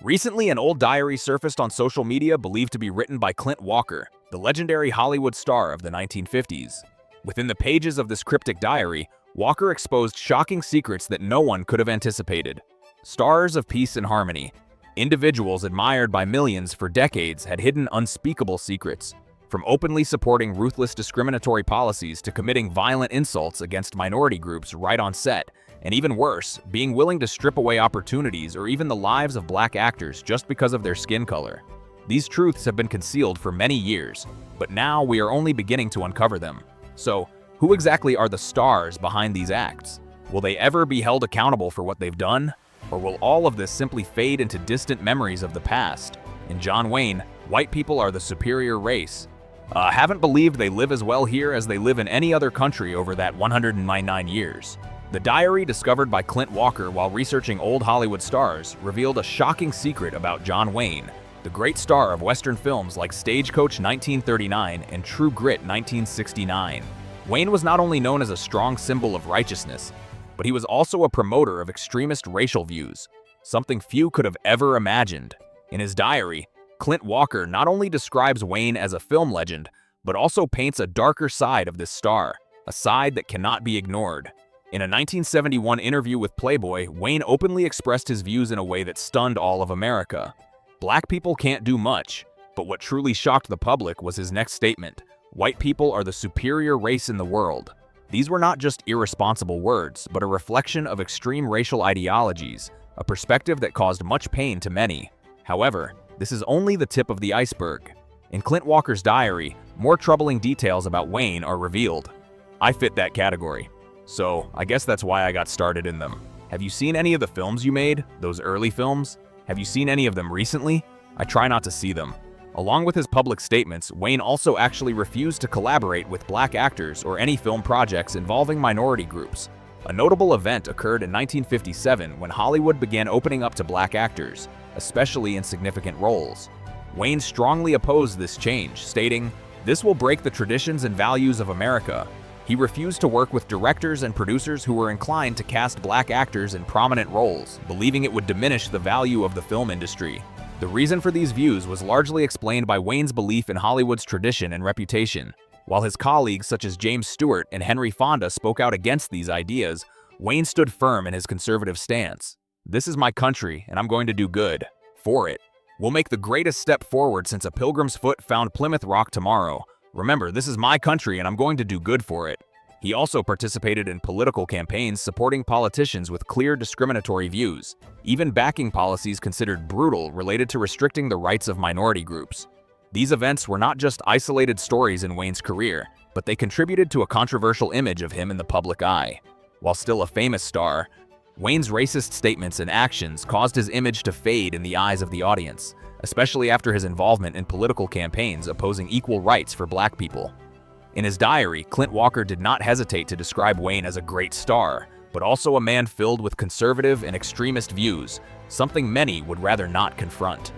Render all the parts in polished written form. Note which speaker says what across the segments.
Speaker 1: Recently, an old diary surfaced on social media believed to be written by Clint Walker, the legendary Hollywood star of the 1950s. Within the pages of this cryptic diary, Walker exposed shocking secrets that no one could have anticipated. Stars of peace and harmony, individuals admired by millions for decades, had hidden unspeakable secrets, from openly supporting ruthless discriminatory policies to committing violent insults against minority groups right on set, and even worse, being willing to strip away opportunities or even the lives of black actors just because of their skin color. These truths have been concealed for many years, but now we are only beginning to uncover them. So, who exactly are the stars behind these acts? Will they ever be held accountable for what they've done? Or will all of this simply fade into distant memories of the past? In John Wayne, white people are the superior race. Haven't believed they live as well here as they live in any other country over that 199 years. The diary discovered by Clint Walker while researching old Hollywood stars revealed a shocking secret about John Wayne, the great star of Western films like Stagecoach 1939 and True Grit 1969. Wayne was not only known as a strong symbol of righteousness, but he was also a promoter of extremist racial views, something few could have ever imagined. In his diary, Clint Walker not only describes Wayne as a film legend, but also paints a darker side of this star, a side that cannot be ignored. In a 1971 interview with Playboy, Wayne openly expressed his views in a way that stunned all of America. Black people can't do much, but what truly shocked the public was his next statement: white people are the superior race in the world. These were not just irresponsible words, but a reflection of extreme racial ideologies, a perspective that caused much pain to many. However, this is only the tip of the iceberg. In Clint Walker's diary, more troubling details about Wayne are revealed. I fit that category, so I guess that's why I got started in them. Have you seen any of the films you made, those early films? Have you seen any of them recently? I try not to see them. Along with his public statements, Wayne also actually refused to collaborate with black actors or any film projects involving minority groups. A notable event occurred in 1957 when Hollywood began opening up to black actors, especially in significant roles. Wayne strongly opposed this change, stating, "This will break the traditions and values of America." He refused to work with directors and producers who were inclined to cast black actors in prominent roles, believing it would diminish the value of the film industry. The reason for these views was largely explained by Wayne's belief in Hollywood's tradition and reputation. While his colleagues such as James Stewart and Henry Fonda spoke out against these ideas, Wayne stood firm in his conservative stance. "This is my country, and I'm going to do good for it. We'll make the greatest step forward since a pilgrim's foot found Plymouth Rock tomorrow. Remember, this is my country and I'm going to do good for it." He also participated in political campaigns supporting politicians with clear discriminatory views, even backing policies considered brutal related to restricting the rights of minority groups. These events were not just isolated stories in Wayne's career, but they contributed to a controversial image of him in the public eye. While still a famous star, Wayne's racist statements and actions caused his image to fade in the eyes of the audience, especially after his involvement in political campaigns opposing equal rights for black people. In his diary, Clint Walker did not hesitate to describe Wayne as a great star, but also a man filled with conservative and extremist views, something many would rather not confront.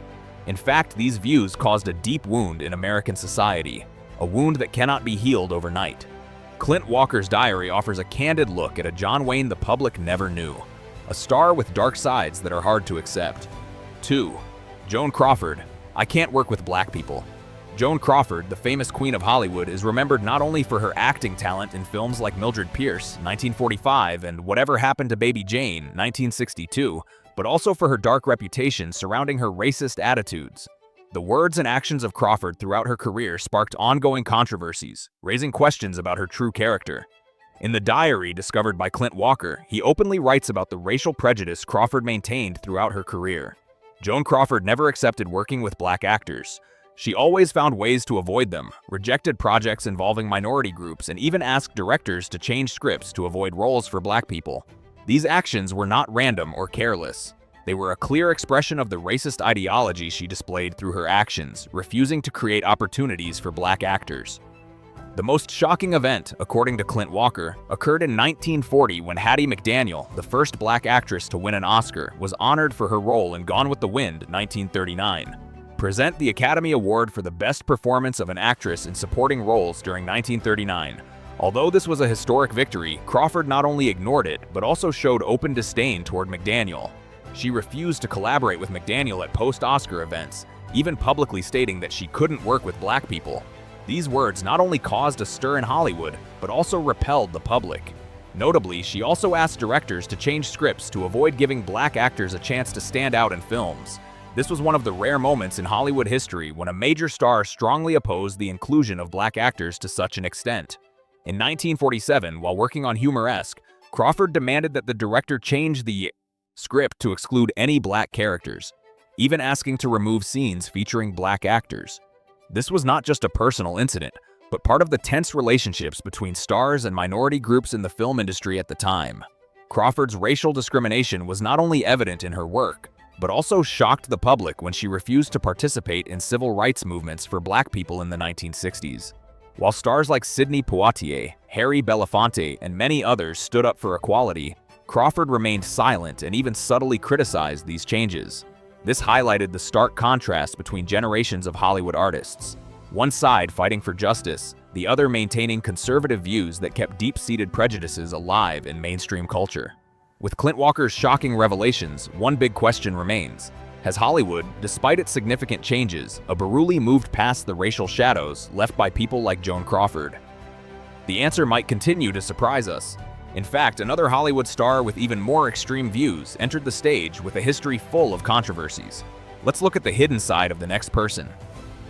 Speaker 1: In fact, these views caused a deep wound in American society, a wound that cannot be healed overnight. Clint Walker's diary offers a candid look at a John Wayne the public never knew, a star with dark sides that are hard to accept. 2. Joan Crawford. I can't work with black people. Joan Crawford, the famous queen of Hollywood, is remembered not only for her acting talent in films like Mildred Pierce, 1945, and Whatever Happened to Baby Jane, 1962, but also for her dark reputation surrounding her racist attitudes. The words and actions of Crawford throughout her career sparked ongoing controversies, raising questions about her true character. In the diary discovered by Clint Walker, he openly writes about the racial prejudice Crawford maintained throughout her career. Joan Crawford never accepted working with black actors. She always found ways to avoid them, rejected projects involving minority groups, and even asked directors to change scripts to avoid roles for black people. These actions were not random or careless. They were a clear expression of the racist ideology she displayed through her actions, refusing to create opportunities for black actors. The most shocking event, according to Clint Walker, occurred in 1940 when Hattie McDaniel, the first black actress to win an Oscar, was honored for her role in Gone with the Wind, 1939. Present the Academy Award for the Best Performance of an Actress in Supporting Roles during 1939. Although this was a historic victory, Crawford not only ignored it, but also showed open disdain toward McDaniel. She refused to collaborate with McDaniel at post-Oscar events, even publicly stating that she couldn't work with black people. These words not only caused a stir in Hollywood, but also repelled the public. Notably, she also asked directors to change scripts to avoid giving black actors a chance to stand out in films. This was one of the rare moments in Hollywood history when a major star strongly opposed the inclusion of black actors to such an extent. In 1947, while working on Humoresque, Crawford demanded that the director change the script to exclude any black characters, even asking to remove scenes featuring black actors. This was not just a personal incident, but part of the tense relationships between stars and minority groups in the film industry at the time. Crawford's racial discrimination was not only evident in her work, but also shocked the public when she refused to participate in civil rights movements for black people in the 1960s. While stars like Sidney Poitier, Harry Belafonte, and many others stood up for equality, Crawford remained silent and even subtly criticized these changes. This highlighted the stark contrast between generations of Hollywood artists. One side fighting for justice, the other maintaining conservative views that kept deep-seated prejudices alive in mainstream culture. With Clint Walker's shocking revelations, one big question remains. Has Hollywood, despite its significant changes, abruptly moved past the racial shadows left by people like Joan Crawford? The answer might continue to surprise us. In fact, another Hollywood star with even more extreme views entered the stage with a history full of controversies. Let's look at the hidden side of the next person.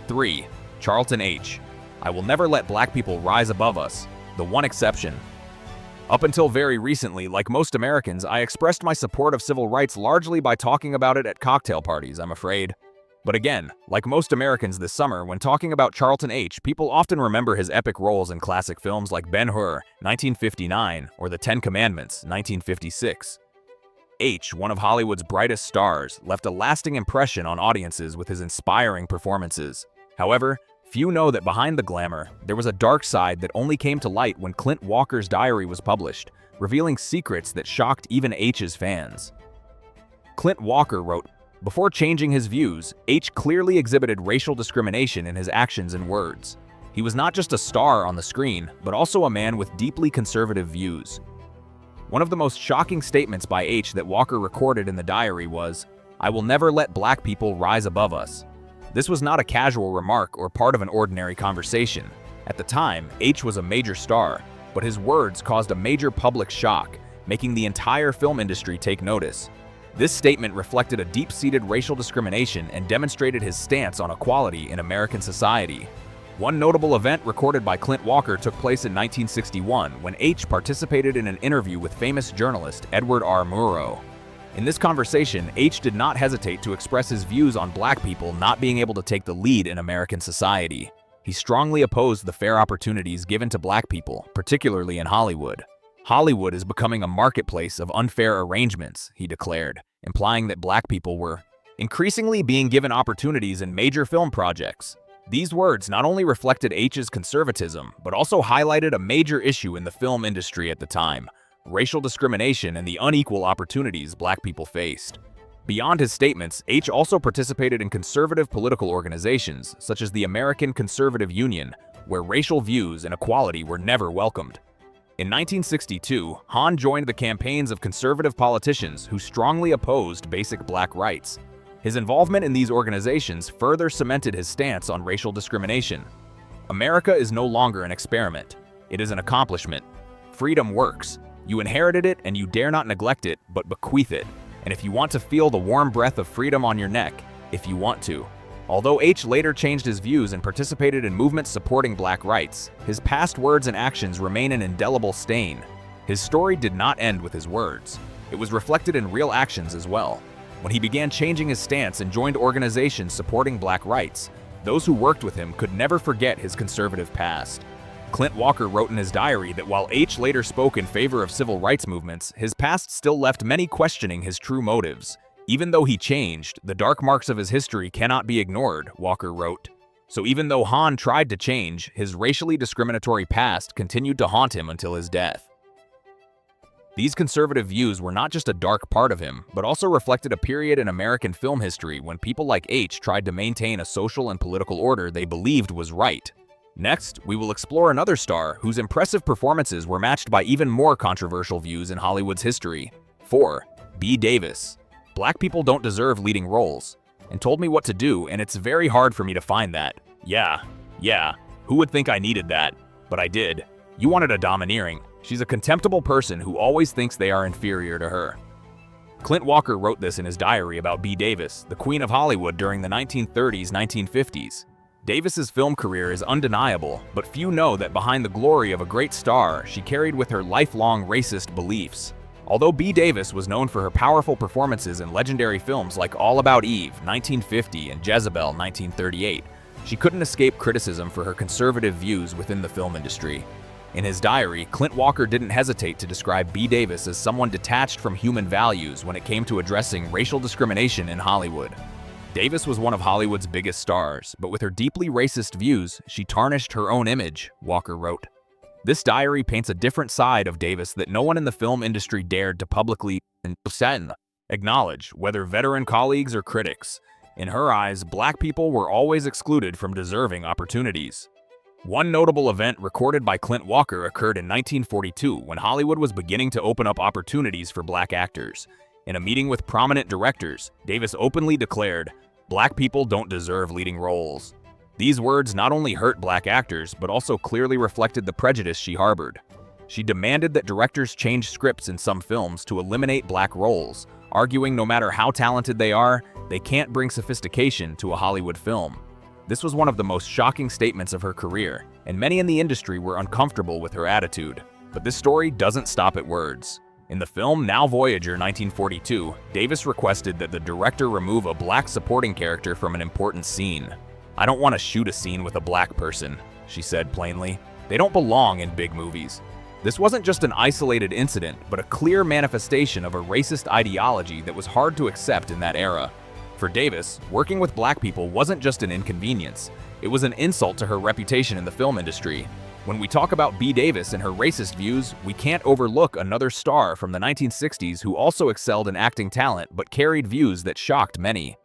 Speaker 1: 3. Charlton H. I will never let black people rise above us. The one exception. Up until very recently, like most Americans, I expressed my support of civil rights largely by talking about it at cocktail parties, I'm afraid. But again, like most Americans this summer, when talking about Charlton H., people often remember his epic roles in classic films like Ben-Hur, 1959, or The Ten Commandments, 1956. H., one of Hollywood's brightest stars, left a lasting impression on audiences with his inspiring performances. However, few know that behind the glamour, there was a dark side that only came to light when Clint Walker's diary was published, revealing secrets that shocked even H's fans. Clint Walker wrote, "Before changing his views, H clearly exhibited racial discrimination in his actions and words. He was not just a star on the screen, but also a man with deeply conservative views." One of the most shocking statements by H that Walker recorded in the diary was, "I will never let black people rise above us." This was not a casual remark or part of an ordinary conversation. At the time, H was a major star, but his words caused a major public shock, making the entire film industry take notice. This statement reflected a deep-seated racial discrimination and demonstrated his stance on equality in American society. One notable event recorded by Clint Walker took place in 1961 when H participated in an interview with famous journalist Edward R. Murrow. In this conversation, H did not hesitate to express his views on black people not being able to take the lead in American society. He strongly opposed the fair opportunities given to black people, particularly in Hollywood. "Hollywood is becoming a marketplace of unfair arrangements," he declared, implying that black people were increasingly being given opportunities in major film projects. These words not only reflected H's conservatism, but also highlighted a major issue in the film industry at the time: racial discrimination and the unequal opportunities black people faced. Beyond his statements, H also participated in conservative political organizations, such as the American Conservative Union, where racial views and equality were never welcomed. In 1962, Hahn joined the campaigns of conservative politicians who strongly opposed basic black rights. His involvement in these organizations further cemented his stance on racial discrimination. America is no longer an experiment. It is an accomplishment. Freedom works. You inherited it and you dare not neglect it, but bequeath it. And if you want to feel the warm breath of freedom on your neck, if you want to. Although H later changed his views and participated in movements supporting black rights, his past words and actions remain an indelible stain. His story did not end with his words. It was reflected in real actions as well. When he began changing his stance and joined organizations supporting black rights, those who worked with him could never forget his conservative past. Clint Walker wrote in his diary that while H later spoke in favor of civil rights movements, his past still left many questioning his true motives. Even though he changed, the dark marks of his history cannot be ignored, Walker wrote. So even though Hahn tried to change, his racially discriminatory past continued to haunt him until his death. These conservative views were not just a dark part of him, but also reflected a period in American film history when people like H tried to maintain a social and political order they believed was right. Next, we will explore another star whose impressive performances were matched by even more controversial views in Hollywood's history. 4. B. Davis. "Black people don't deserve leading roles," and told me what to do, and it's very hard for me to find that. Yeah, who would think I needed that? But I did. You wanted a domineering. She's a contemptible person who always thinks they are inferior to her. Clint Walker wrote this in his diary about Bette Davis, the Queen of Hollywood during the 1930s-1950s. Davis's film career is undeniable, but few know that behind the glory of a great star, she carried with her lifelong racist beliefs. Although Bette Davis was known for her powerful performances in legendary films like All About Eve, 1950, and Jezebel, 1938, she couldn't escape criticism for her conservative views within the film industry. In his diary, Clint Walker didn't hesitate to describe Bette Davis as someone detached from human values when it came to addressing racial discrimination in Hollywood. Davis was one of Hollywood's biggest stars, but with her deeply racist views, she tarnished her own image, Walker wrote. This diary paints a different side of Davis that no one in the film industry dared to publicly acknowledge, whether veteran colleagues or critics. In her eyes, black people were always excluded from deserving opportunities. One notable event recorded by Clint Walker occurred in 1942 when Hollywood was beginning to open up opportunities for black actors. In a meeting with prominent directors, Davis openly declared, "Black people don't deserve leading roles." These words not only hurt black actors, but also clearly reflected the prejudice she harbored. She demanded that directors change scripts in some films to eliminate black roles, arguing no matter how talented they are, they can't bring sophistication to a Hollywood film. This was one of the most shocking statements of her career, and many in the industry were uncomfortable with her attitude. But this story doesn't stop at words. In the film Now Voyager 1942, Davis requested that the director remove a black supporting character from an important scene. "I don't want to shoot a scene with a black person," she said plainly. "They don't belong in big movies." This wasn't just an isolated incident, but a clear manifestation of a racist ideology that was hard to accept in that era. For Davis, working with black people wasn't just an inconvenience, it was an insult to her reputation in the film industry. When we talk about Bette Davis and her racist views, we can't overlook another star from the 1960s who also excelled in acting talent but carried views that shocked many.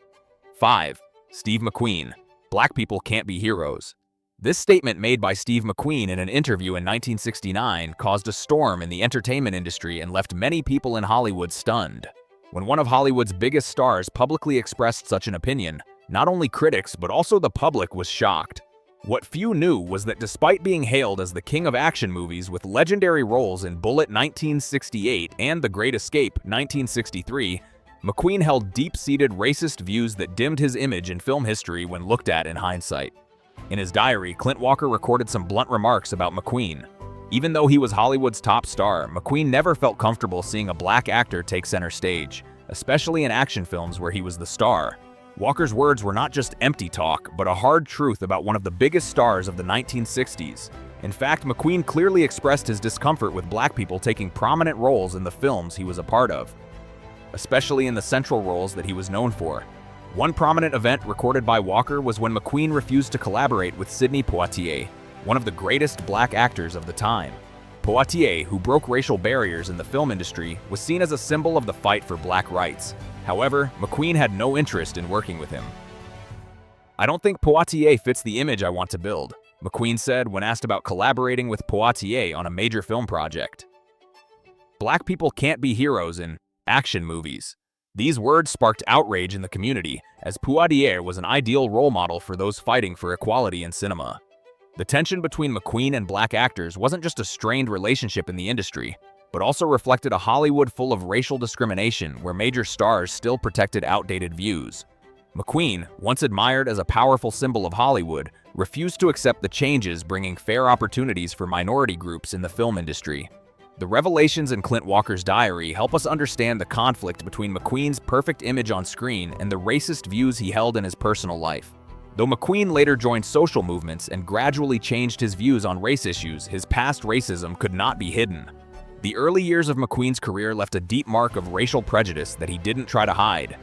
Speaker 1: 5. Steve McQueen. Black people can't be heroes. This statement made by Steve McQueen in an interview in 1969 caused a storm in the entertainment industry and left many people in Hollywood stunned. When one of Hollywood's biggest stars publicly expressed such an opinion, not only critics but also the public was shocked. What few knew was that despite being hailed as the king of action movies with legendary roles in Bullitt 1968 and The Great Escape 1963, McQueen held deep-seated racist views that dimmed his image in film history when looked at in hindsight. In his diary, Clint Walker recorded some blunt remarks about McQueen. Even though he was Hollywood's top star, McQueen never felt comfortable seeing a black actor take center stage, especially in action films where he was the star. Walker's words were not just empty talk, but a hard truth about one of the biggest stars of the 1960s. In fact, McQueen clearly expressed his discomfort with black people taking prominent roles in the films he was a part of, especially in the central roles that he was known for. One prominent event recorded by Walker was when McQueen refused to collaborate with Sidney Poitier, one of the greatest black actors of the time. Poitier, who broke racial barriers in the film industry, was seen as a symbol of the fight for black rights. However, McQueen had no interest in working with him. "I don't think Poitier fits the image I want to build," McQueen said when asked about collaborating with Poitier on a major film project. Black people can't be heroes in action movies. These words sparked outrage in the community, as Poitier was an ideal role model for those fighting for equality in cinema. The tension between McQueen and black actors wasn't just a strained relationship in the industry, but also reflected a Hollywood full of racial discrimination where major stars still protected outdated views. McQueen, once admired as a powerful symbol of Hollywood, refused to accept the changes bringing fair opportunities for minority groups in the film industry. The revelations in Clint Walker's diary help us understand the conflict between McQueen's perfect image on screen and the racist views he held in his personal life. Though McQueen later joined social movements and gradually changed his views on race issues, his past racism could not be hidden. The early years of McQueen's career left a deep mark of racial prejudice that he didn't try to hide.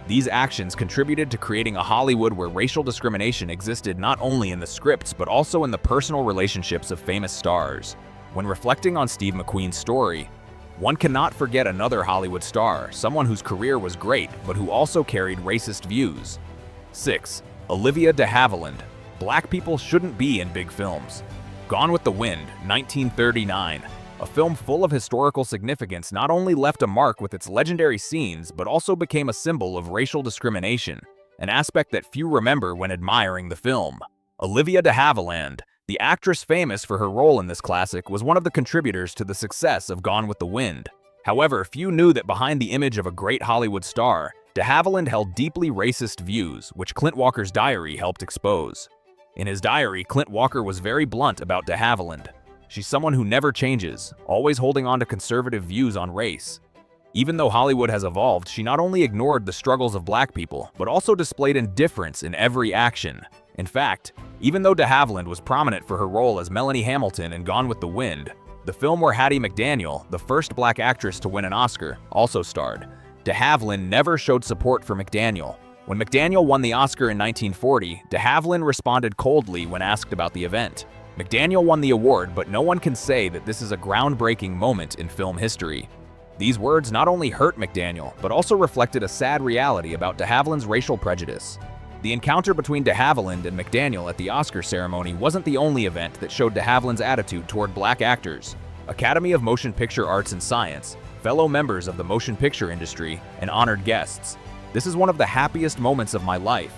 Speaker 1: These actions contributed to creating a Hollywood where racial discrimination existed not only in the scripts but also in the personal relationships of famous stars. When reflecting on Steve McQueen's story, one cannot forget another Hollywood star, someone whose career was great but who also carried racist views. 6. Olivia de Havilland. Black people shouldn't be in big films. Gone with the Wind, 1939. a film full of historical significance not only left a mark with its legendary scenes but also became a symbol of racial discrimination, an aspect that few remember when admiring the film. Olivia de Havilland, the actress famous for her role in this classic, was one of the contributors to the success of Gone with the Wind. However, few knew that behind the image of a great Hollywood star, de Havilland held deeply racist views, which Clint Walker's diary helped expose. In his diary, Clint Walker was very blunt about de Havilland. She's someone who never changes, always holding on to conservative views on race. Even though Hollywood has evolved, she not only ignored the struggles of black people, but also displayed indifference in every action. In fact, even though de Havilland was prominent for her role as Melanie Hamilton in Gone with the Wind, the film where Hattie McDaniel, the first black actress to win an Oscar, also starred, de Havilland never showed support for McDaniel. When McDaniel won the Oscar in 1940, de Havilland responded coldly when asked about the event. McDaniel won the award, but no one can say that this is a groundbreaking moment in film history. These words not only hurt McDaniel, but also reflected a sad reality about de Havilland's racial prejudice. The encounter between de Havilland and McDaniel at the Oscar ceremony wasn't the only event that showed de Havilland's attitude toward black actors. Academy of Motion Picture Arts and Science, fellow members of the motion picture industry, and honored guests. This is one of the happiest moments of my life.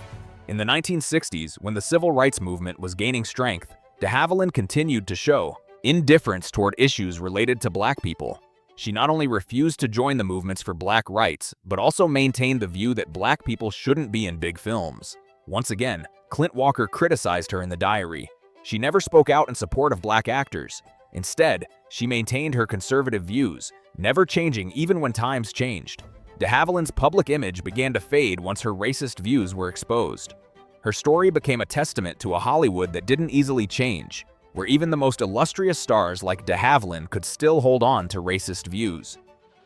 Speaker 1: In the 1960s, when the civil rights movement was gaining strength, de Havilland continued to show indifference toward issues related to black people. She not only refused to join the movements for black rights, but also maintained the view that black people shouldn't be in big films. Once again, Clint Walker criticized her in the diary. She never spoke out in support of black actors. Instead, she maintained her conservative views, never changing even when times changed. De Havilland's public image began to fade once her racist views were exposed. Her story became a testament to a Hollywood that didn't easily change, where even the most illustrious stars like de Havilland could still hold on to racist views.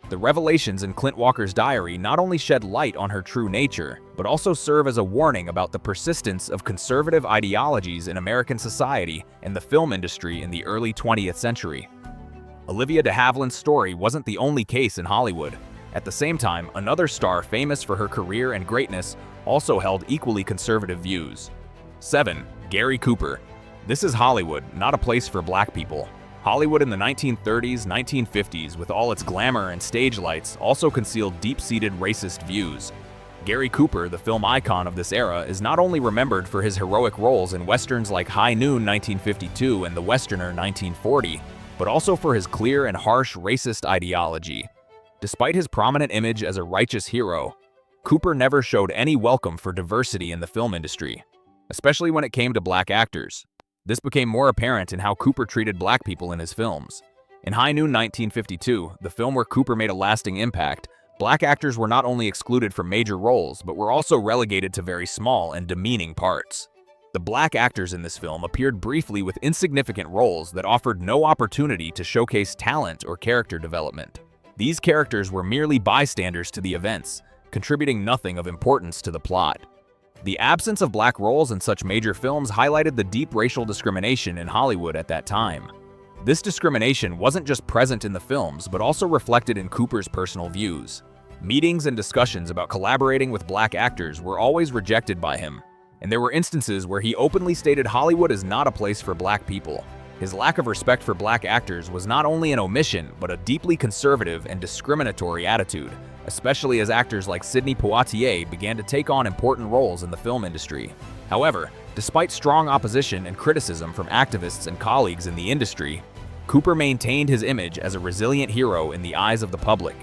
Speaker 1: The revelations in Clint Walker's diary not only shed light on her true nature, but also serve as a warning about the persistence of conservative ideologies in American society and the film industry in the early 20th century. Olivia de Havilland's story wasn't the only case in Hollywood. At the same time, another star famous for her career and greatness also held equally conservative views. 7. Gary Cooper. This is Hollywood, not a place for black people. Hollywood in the 1930s, 1950s, with all its glamour and stage lights, also concealed deep-seated racist views. Gary Cooper, the film icon of this era, is not only remembered for his heroic roles in westerns like High Noon 1952 and The Westerner 1940, but also for his clear and harsh racist ideology. Despite his prominent image as a righteous hero, Cooper never showed any welcome for diversity in the film industry, especially when it came to black actors. This became more apparent in how Cooper treated black people in his films. In High Noon 1952, the film where Cooper made a lasting impact, black actors were not only excluded from major roles, but were also relegated to very small and demeaning parts. The black actors in this film appeared briefly with insignificant roles that offered no opportunity to showcase talent or character development. These characters were merely bystanders to the events, contributing nothing of importance to the plot. The absence of black roles in such major films highlighted the deep racial discrimination in Hollywood at that time. This discrimination wasn't just present in the films, but also reflected in Cooper's personal views. Meetings and discussions about collaborating with black actors were always rejected by him, and there were instances where he openly stated Hollywood is not a place for black people. His lack of respect for black actors was not only an omission, but a deeply conservative and discriminatory attitude, especially as actors like Sidney Poitier began to take on important roles in the film industry. However, despite strong opposition and criticism from activists and colleagues in the industry, Cooper maintained his image as a resilient hero in the eyes of the public.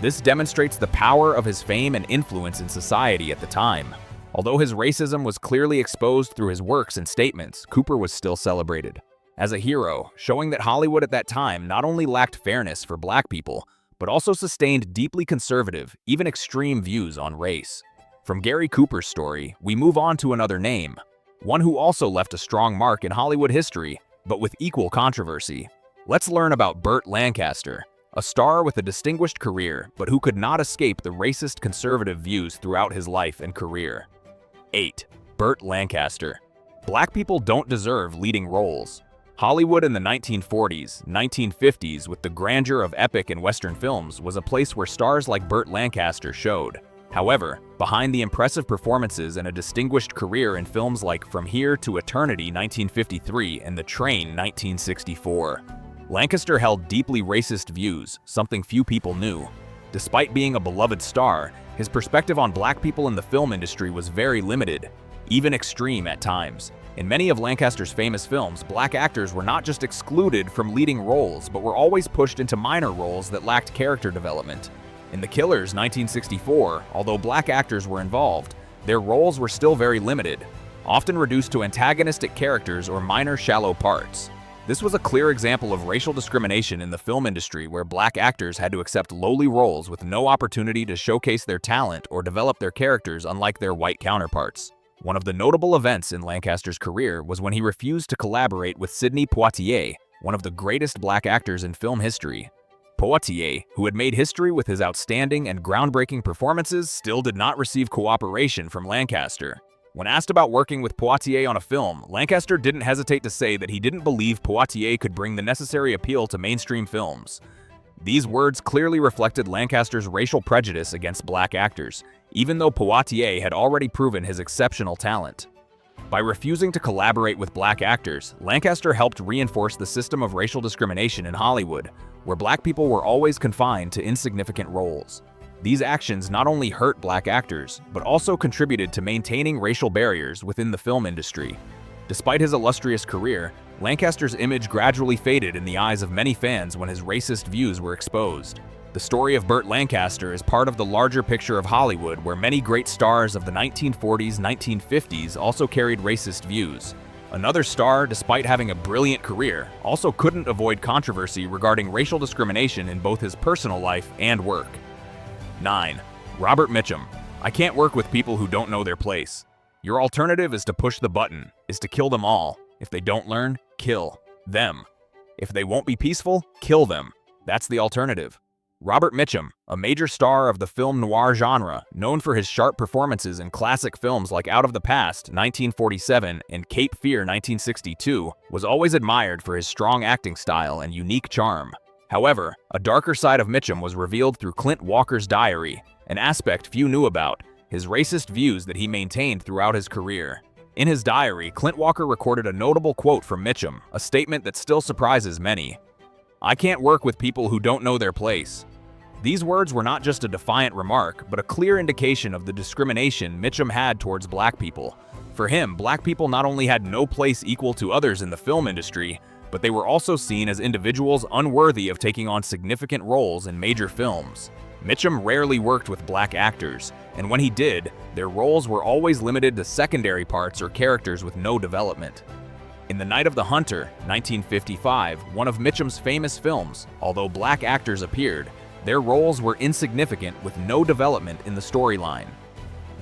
Speaker 1: This demonstrates the power of his fame and influence in society at the time. Although his racism was clearly exposed through his works and statements, Cooper was still celebrated as a hero, showing that Hollywood at that time not only lacked fairness for black people, but also sustained deeply conservative, even extreme views on race. From Gary Cooper's story, we move on to another name, one who also left a strong mark in Hollywood history, but with equal controversy. Let's learn about Burt Lancaster, a star with a distinguished career, but who could not escape the racist conservative views throughout his life and career. 8. Burt Lancaster. Black people don't deserve leading roles. Hollywood in the 1940s, 1950s, with the grandeur of epic and Western films, was a place where stars like Burt Lancaster showed. However, behind the impressive performances and a distinguished career in films like From Here to Eternity 1953 and The Train 1964, Lancaster held deeply racist views, something few people knew. Despite being a beloved star, his perspective on black people in the film industry was very limited, even extreme at times. In many of Lancaster's famous films, black actors were not just excluded from leading roles, but were always pushed into minor roles that lacked character development. In The Killers 1964, although black actors were involved, their roles were still very limited, often reduced to antagonistic characters or minor shallow parts. This was a clear example of racial discrimination in the film industry, where black actors had to accept lowly roles with no opportunity to showcase their talent or develop their characters, unlike their white counterparts. One of the notable events in Lancaster's career was when he refused to collaborate with Sidney Poitier, one of the greatest black actors in film history. Poitier, who had made history with his outstanding and groundbreaking performances, still did not receive cooperation from Lancaster. When asked about working with Poitier on a film, Lancaster didn't hesitate to say that he didn't believe Poitier could bring the necessary appeal to mainstream films. These words clearly reflected Lancaster's racial prejudice against black actors, even though Poitier had already proven his exceptional talent. By refusing to collaborate with black actors, Lancaster helped reinforce the system of racial discrimination in Hollywood, where black people were always confined to insignificant roles. These actions not only hurt black actors, but also contributed to maintaining racial barriers within the film industry. Despite his illustrious career, Lancaster's image gradually faded in the eyes of many fans when his racist views were exposed. The story of Burt Lancaster is part of the larger picture of Hollywood, where many great stars of the 1940s, 1950s also carried racist views. Another star, despite having a brilliant career, also couldn't avoid controversy regarding racial discrimination in both his personal life and work. 9. Robert Mitchum. I can't work with people who don't know their place. Your alternative is to push the button, is to kill them all. If they don't learn, kill them. If they won't be peaceful, kill them. That's the alternative. Robert Mitchum, a major star of the film noir genre, known for his sharp performances in classic films like Out of the Past, 1947, and Cape Fear, 1962, was always admired for his strong acting style and unique charm. However, a darker side of Mitchum was revealed through Clint Walker's diary, an aspect few knew about, his racist views that he maintained throughout his career. In his diary, Clint Walker recorded a notable quote from Mitchum, a statement that still surprises many. "I can't work with people who don't know their place." These words were not just a defiant remark, but a clear indication of the discrimination Mitchum had towards black people. For him, black people not only had no place equal to others in the film industry, but they were also seen as individuals unworthy of taking on significant roles in major films. Mitchum rarely worked with black actors, and when he did, their roles were always limited to secondary parts or characters with no development. In The Night of the Hunter, 1955, one of Mitchum's famous films, although black actors appeared, their roles were insignificant with no development in the storyline.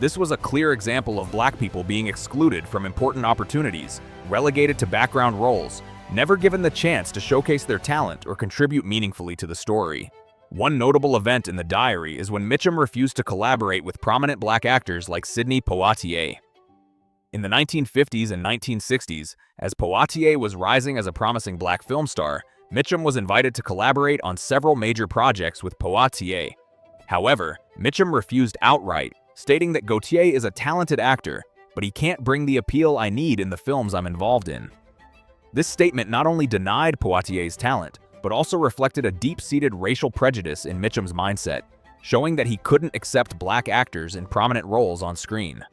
Speaker 1: This was a clear example of black people being excluded from important opportunities, relegated to background roles, never given the chance to showcase their talent or contribute meaningfully to the story. One notable event in the diary is when Mitchum refused to collaborate with prominent black actors like Sidney Poitier. In the 1950s and 1960s, as Poitier was rising as a promising black film star, Mitchum was invited to collaborate on several major projects with Poitier. However, Mitchum refused outright, stating that Gautier is a talented actor, but he can't bring the appeal I need in the films I'm involved in. This statement not only denied Poitier's talent, but also reflected a deep-seated racial prejudice in Mitchum's mindset, showing that he couldn't accept black actors in prominent roles on screen.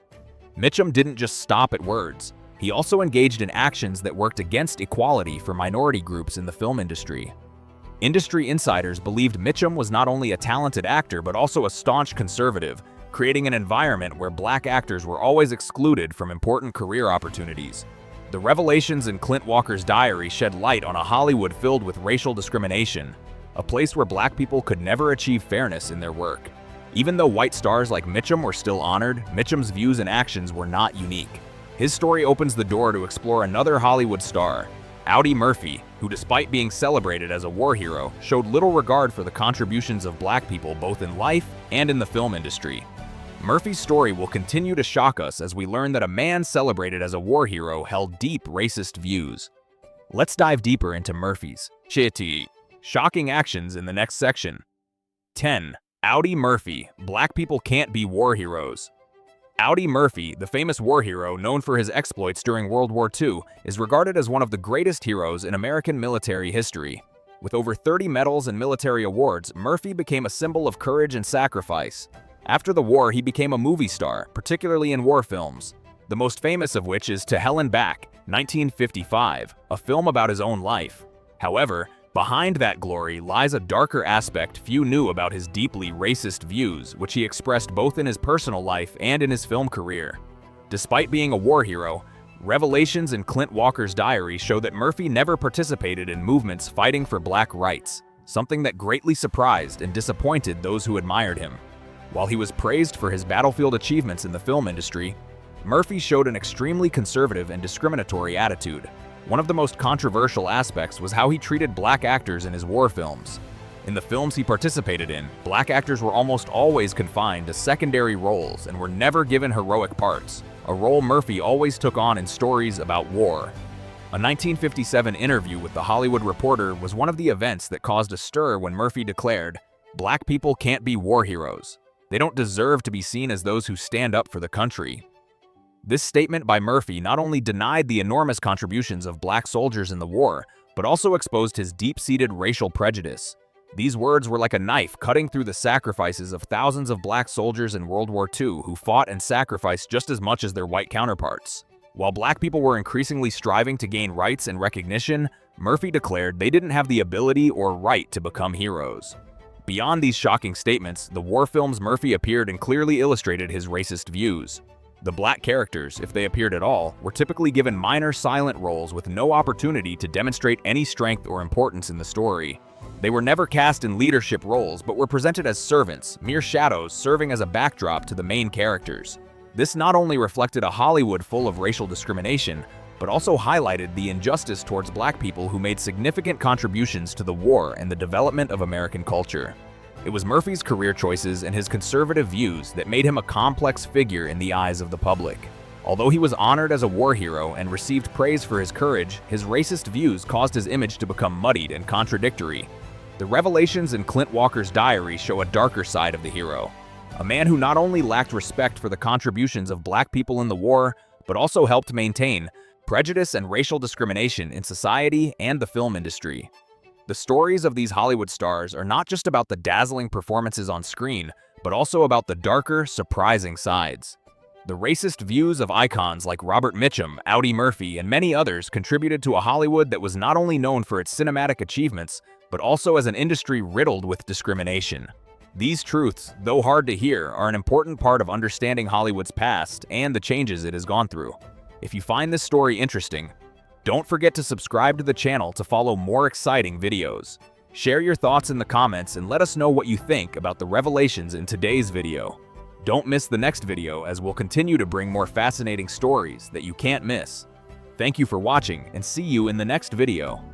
Speaker 1: Mitchum didn't just stop at words. He also engaged in actions that worked against equality for minority groups in the film industry. Industry insiders believed Mitchum was not only a talented actor but also a staunch conservative, creating an environment where black actors were always excluded from important career opportunities. The revelations in Clint Walker's diary shed light on a Hollywood filled with racial discrimination, a place where black people could never achieve fairness in their work. Even though white stars like Mitchum were still honored, Mitchum's views and actions were not unique. His story opens the door to explore another Hollywood star, Audie Murphy, who despite being celebrated as a war hero, showed little regard for the contributions of black people both in life and in the film industry. Murphy's story will continue to shock us as we learn that a man celebrated as a war hero held deep racist views. Let's dive deeper into Murphy's shocking actions in the next section. 10. Audie Murphy, Black People Can't Be War Heroes. Audie Murphy, the famous war hero known for his exploits during World War II, is regarded as one of the greatest heroes in American military history. With over 30 medals and military awards, Murphy became a symbol of courage and sacrifice. After the war, he became a movie star, particularly in war films, the most famous of which is To Hell and Back, 1955, a film about his own life. However, behind that glory lies a darker aspect few knew about his deeply racist views, which he expressed both in his personal life and in his film career. Despite being a war hero, revelations in Clint Walker's diary show that Murphy never participated in movements fighting for black rights, something that greatly surprised and disappointed those who admired him. While he was praised for his battlefield achievements in the film industry, Murphy showed an extremely conservative and discriminatory attitude. One of the most controversial aspects was how he treated black actors in his war films. In the films he participated in, black actors were almost always confined to secondary roles and were never given heroic parts, a role Murphy always took on in stories about war. A 1957 interview with The Hollywood Reporter was one of the events that caused a stir when Murphy declared, "Black people can't be war heroes. They don't deserve to be seen as those who stand up for the country." This statement by Murphy not only denied the enormous contributions of black soldiers in the war, but also exposed his deep-seated racial prejudice. These words were like a knife cutting through the sacrifices of thousands of black soldiers in World War II who fought and sacrificed just as much as their white counterparts. While black people were increasingly striving to gain rights and recognition, Murphy declared they didn't have the ability or right to become heroes. Beyond these shocking statements, the war films Murphy appeared in clearly illustrated his racist views. The black characters, if they appeared at all, were typically given minor silent roles with no opportunity to demonstrate any strength or importance in the story. They were never cast in leadership roles, but were presented as servants, mere shadows serving as a backdrop to the main characters. This not only reflected a Hollywood full of racial discrimination, but also highlighted the injustice towards black people who made significant contributions to the war and the development of American culture. It was Murphy's career choices and his conservative views that made him a complex figure in the eyes of the public. Although he was honored as a war hero and received praise for his courage, his racist views caused his image to become muddied and contradictory. The revelations in Clint Walker's diary show a darker side of the hero, a man who not only lacked respect for the contributions of black people in the war, but also helped maintain prejudice and racial discrimination in society and the film industry. The stories of these Hollywood stars are not just about the dazzling performances on screen, but also about the darker, surprising sides. The racist views of icons like Robert Mitchum, Audie Murphy, and many others contributed to a Hollywood that was not only known for its cinematic achievements, but also as an industry riddled with discrimination. These truths, though hard to hear, are an important part of understanding Hollywood's past and the changes it has gone through. If you find this story interesting, don't forget to subscribe to the channel to follow more exciting videos. Share your thoughts in the comments and let us know what you think about the revelations in today's video. Don't miss the next video as we'll continue to bring more fascinating stories that you can't miss. Thank you for watching and see you in the next video.